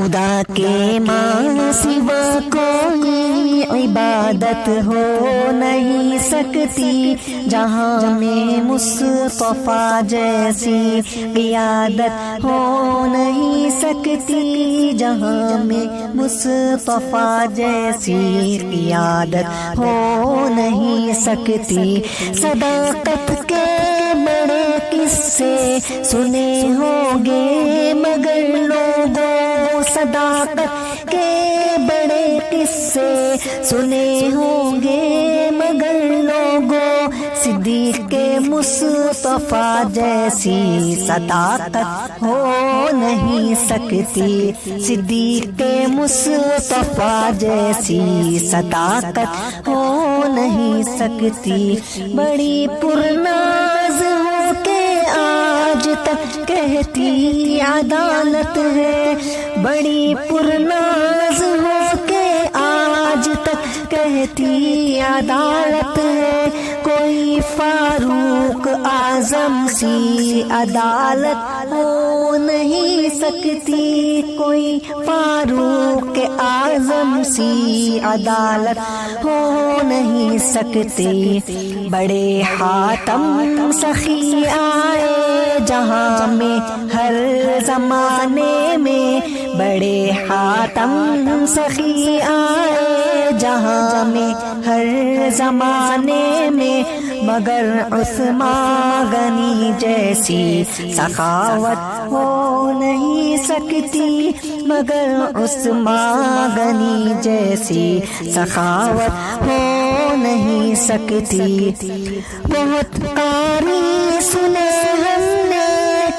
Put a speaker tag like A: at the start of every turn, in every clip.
A: خدا کے ماں سوا کوئی عبادت ہو نہیں سکتی، جہاں میں مصطفیٰ جیسی قیادت ہو نہیں سکتی، جہاں میں مصطفیٰ جیسی قیادت ہو نہیں سکتی۔ صداقت کے بڑے قصے سنے ہوں گے مگر لوگوں، صداقت کے بڑے قصے سنے ہوں گے مگر لوگوں، صدیق مصطفیٰ جیسی صداقت ہو نہیں سکتی، صدیق مصطفیٰ جیسی صداقت ہو نہیں سکتی۔ بڑی پرناز ہو کے آج تک کہتی عدالت ہے، بڑی پرناز ہو کے آج تک کہتی عدالت ہے، کوئی فاروق اعظم سی عدالت ہو نہیں سکتی، کوئی فاروق اعظم سی عدالت ہو نہیں سکتی۔ بڑے حاتم سخی آئے جہاں میں ہر زمانے میں، بڑے حاتم سخی آئے جہاں میں ہر زمانے میں، مگر عثمان غنی جیسی سخاوت ہو نہیں سکتی، مگر عثمان غنی جیسی سخاوت ہو نہیں سکتی۔ بہت قاری سنے ہم نے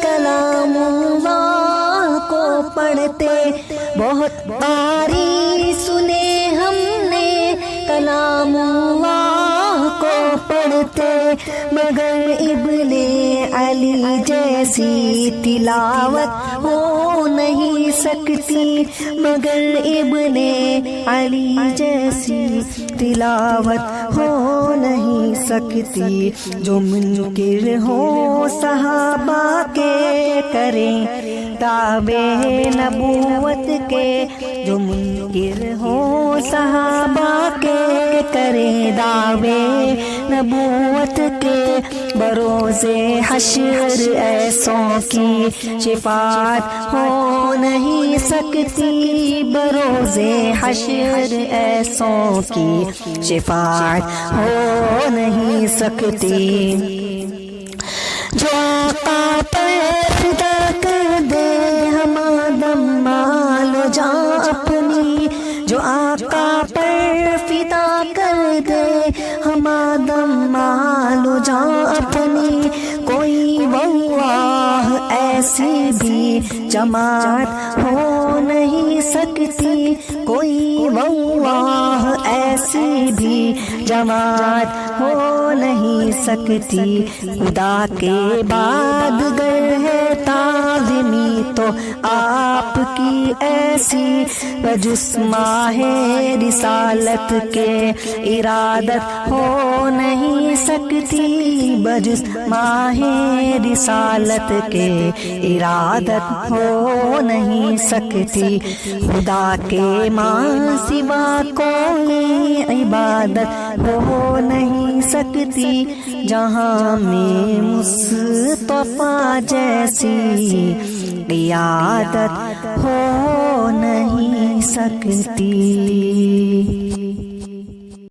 A: کلام اللہ کو پڑھتے، بہت قاری سنے ہم نے کلام اللہ کو پڑھتے، مگر ابن علی جیسی تلاوت ہو نہیں سکتی، مگر ابن علی جیسی تلاوت ہو نہیں سکتی۔ جو منکر ہو صحابہ کے کریں دعوے نبوت کے، جو منکر ہو صحابہ کے کریں دعوے نبوت کے، بروز حشر ایسوں کی شفاعت ہو نہیں سکتی، بروز حشر ایسوں کی شفاعت ہو نہیں سکتی۔ جو آقا پر فدا کر دے ہمادم مال و جان اپنی، جو آقا پر فدا کر دے ہمادم مال و جان اپنی، کوئی واللہ ایسی بھی جماعت ہو نہیں سکتی، کوئی واللہ ایسی بھی جماعت ہو نہیں سکتی۔ خدا کے بعد گر ہے تعظیمی تو آپ کی ایسی، بجس ماہ رسالت کے ارادت ہو نہیں سکتی، بجس ماہ رسالت کے ارادت ہو نہیں سکتی۔ خدا کے ماں سوا کوئی عبادت ہو نہیں سکتی، جہاں میں مصطفیٰ جیسی قیادت ہو نہیں سکتی۔